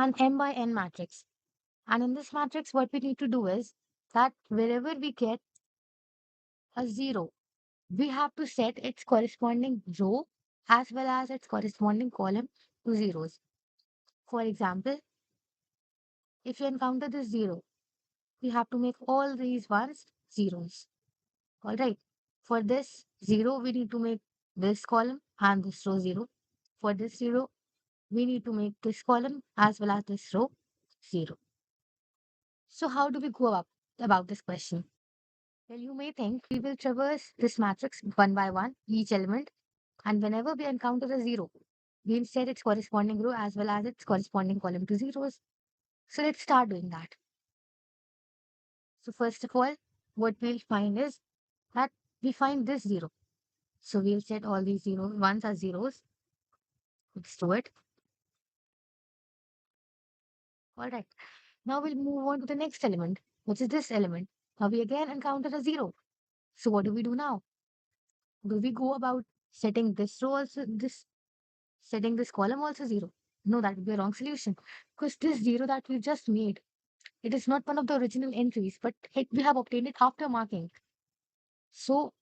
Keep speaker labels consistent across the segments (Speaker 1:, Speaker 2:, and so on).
Speaker 1: an m by n matrix. And in this matrix, what we need to do is that wherever we get a 0, we have to set its corresponding row as well as its corresponding column to zeros. For example, if you encounter this 0, we have to make all these ones zeros. All right. For this 0, we need to make this column and this row 0. For this 0, we need to make this column as well as this row 0. So how do we go about this question? Well, you may think we will traverse this matrix one by one, each element, and whenever we encounter a 0, we'll set its corresponding row as well as its corresponding column to zeros. So let's start doing that. So first of all, what we'll find is that we find this 0. So we'll set all these ones as zeros. Let's do it. All right. Now we'll move on to the next element, which is this element. Now we again encounter a 0. So what do we do now? Do we go about setting this row also, setting this column also 0? No, that would be a wrong solution, because this 0 that we just made, it is not one of the original entries, but we have obtained it after marking. So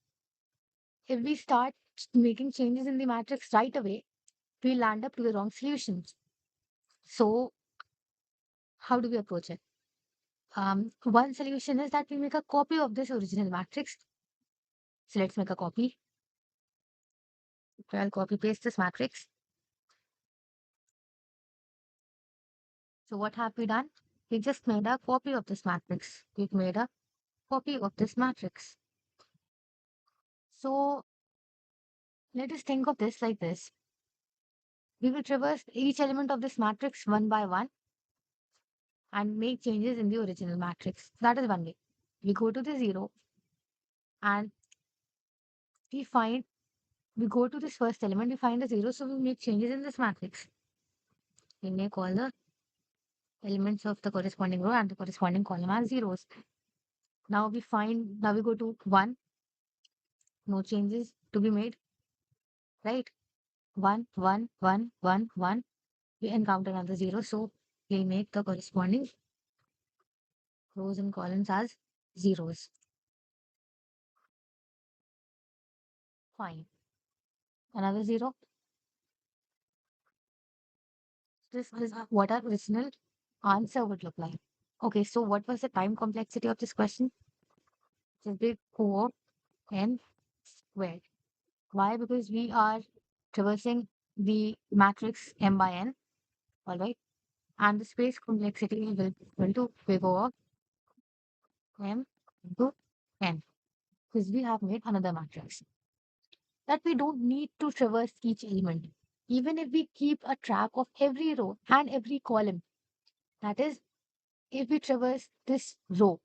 Speaker 1: if we start making changes in the matrix right away, we'll land up to the wrong solutions. So how do we approach it? One solution is that we make a copy of this original matrix. So let's make a copy. I'll copy paste this matrix. So what have we done? We just made a copy of this matrix. We've made a copy of this matrix. So let us think of this like this. We will traverse each element of this matrix one by one and make changes in the original matrix. That is one way. We go to the 0 and we go to this first element, we find a 0, so we make changes in this matrix. We make all the elements of the corresponding row and the corresponding column as zeros. Now we go to 1, no changes to be made, right? 1, 1, 1, 1, 1. We encounter another 0, so we make the corresponding rows and columns as zeros. Fine. Another 0. This is what our original answer would look like. Okay, so what was the time complexity of this question? Just big O n squared. Why? Because we are traversing the matrix m by n, all right? And the space complexity will be equal to big O of m into n, because we have made another matrix. That we don't need to traverse each element. Even if we keep a track of every row and every column, that is, if we traverse this row,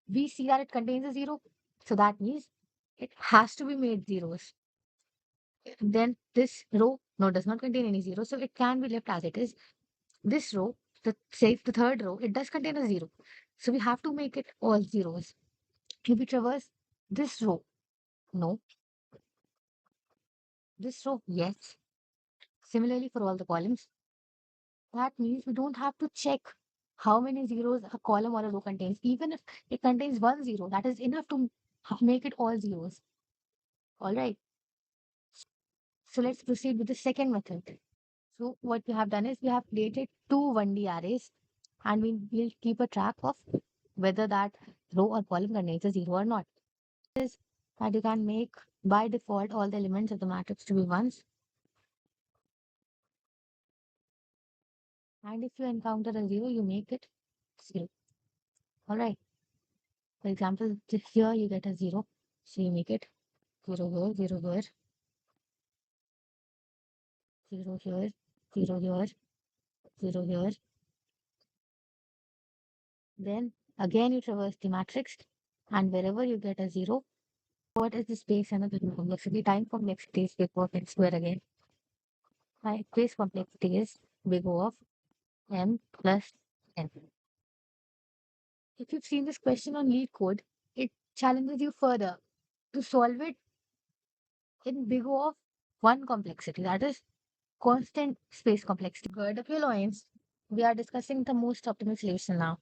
Speaker 1: we see that it contains a 0. So that means it has to be made zeros. Then this row, no, does not contain any 0. So it can be left as it is. This row, the third row, it does contain a 0. So we have to make it all zeros. If we traverse this row, no. This row, yes. Similarly for all the columns. That means we don't have to check how many zeros a column or a row contains. Even if it contains 1 0, that is enough to make it all zeros. All right. So let's proceed with the second method. So what we have done is we have created two 1D arrays and we will keep a track of whether that row or column contains a 0 or not. Is that you can make by default all the elements of the matrix to be ones. And if you encounter a 0, you make it 0. All right. For example, here you get a 0. So you make it 0 here, 0 here, 0 here, 0 here, 0 here. Then again you traverse the matrix and wherever you get a 0, what is the space and the complexity? Time complexity is big O of n square again. My space complexity is big O of m plus n. If you've seen this question on LeetCode, it challenges you further to solve it in big O of 1 complexity, that is constant space complexity. Gird up your loins. We are discussing the most optimal solution now.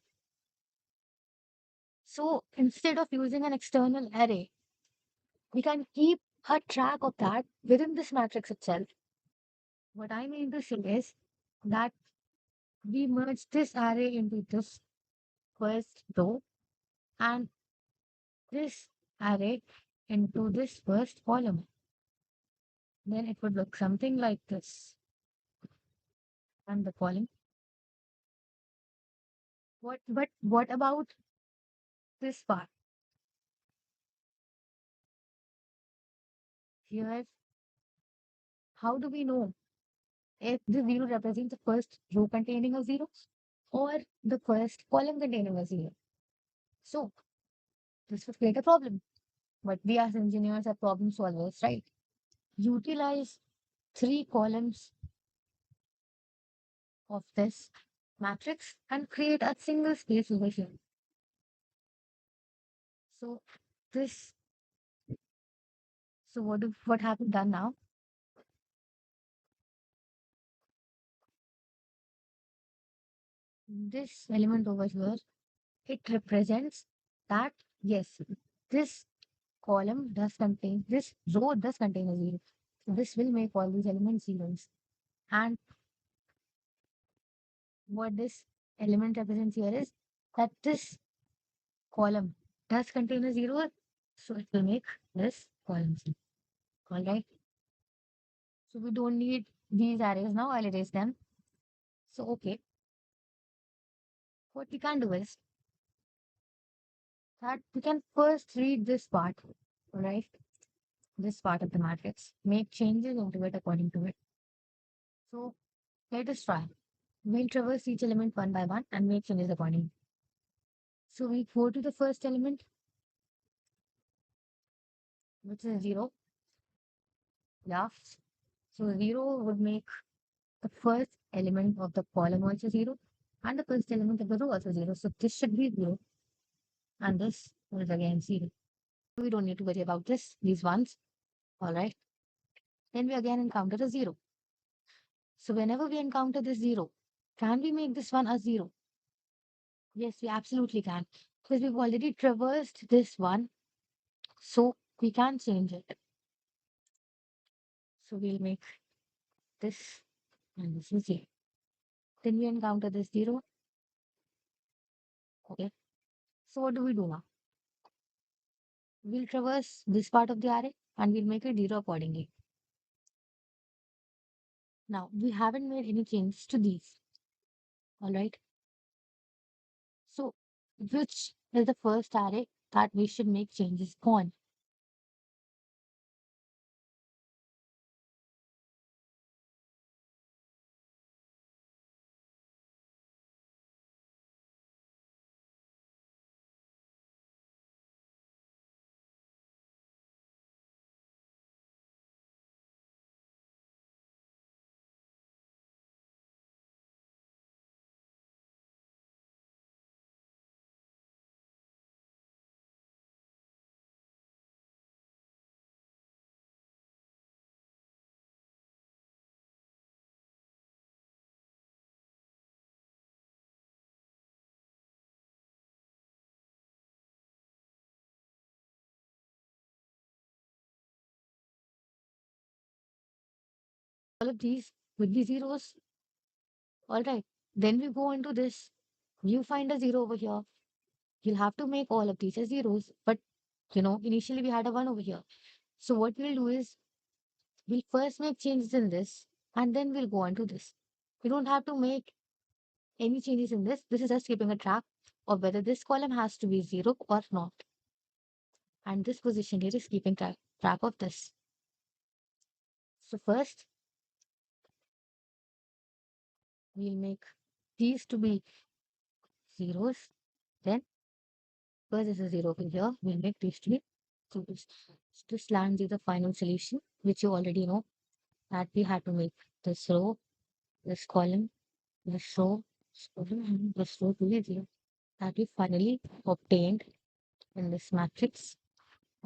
Speaker 1: So instead of using an external array, we can keep a track of that within this matrix itself. What I mean to say is that we merge this array into this first row and this array into this first column. Then it would look something like this. And the column. What about this part? Here, how do we know if the zero represents the first row containing a zero or the first column containing a zero? So this would create a problem. But we as engineers are problem solvers, right? Utilize three columns of this matrix and create a single space over here. So this, so what have we done now? This element over here, it represents that yes, this column does contain, this row does contain a zero. So this will make all these elements zeros. And what this element represents here is that this column does contain a zero, so it will make this column zero. All right. So we don't need these arrays now. I'll erase them. So okay, what we can do is that we can first read this part, all right? This part of the matrix, make changes into it according to it. So let us try. We'll traverse each element one by one and make changes accordingly. So we go to the first element, which is zero. Yeah. So zero would make the first element of the column also zero, and the first element of the row also zero. So this should be zero, and this is again zero. We don't need to worry about these ones. All right. Then we again encounter a zero. So whenever we encounter this zero, can we make this one a zero? Yes, we absolutely can. Because we've already traversed this one, so we can change it. So we'll make this and this is zero. Then we encounter this zero. Okay. So what do we do now? We'll traverse this part of the array and we'll make it zero accordingly. Now we haven't made any changes to these. All right. So which is the first array that we should make changes on? All of these would be zeros. All right. Then we go into this. You find a zero over here. You'll have to make all of these as zeros. But initially we had a one over here. So what we'll do is we'll first make changes in this and then we'll go on to this. We don't have to make any changes in this. This is just keeping a track of whether this column has to be zero or not. And this position here is keeping track of this. So first we'll make these to be zeros. Then because this is zero over here, we'll make these to be zeros. So this lands you the final solution, which you already know that we had to make this row, this column, this row, this column, and this row to be zero. That we finally obtained in this matrix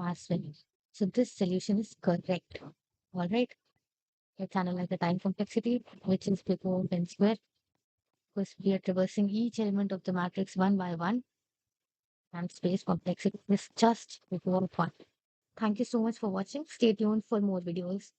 Speaker 1: as well. So this solution is correct. All right. Let's analyze the time complexity, which is before n square. because we are traversing each element of the matrix one by one, and space complexity is just before fun. Thank you so much for watching. Stay tuned for more videos.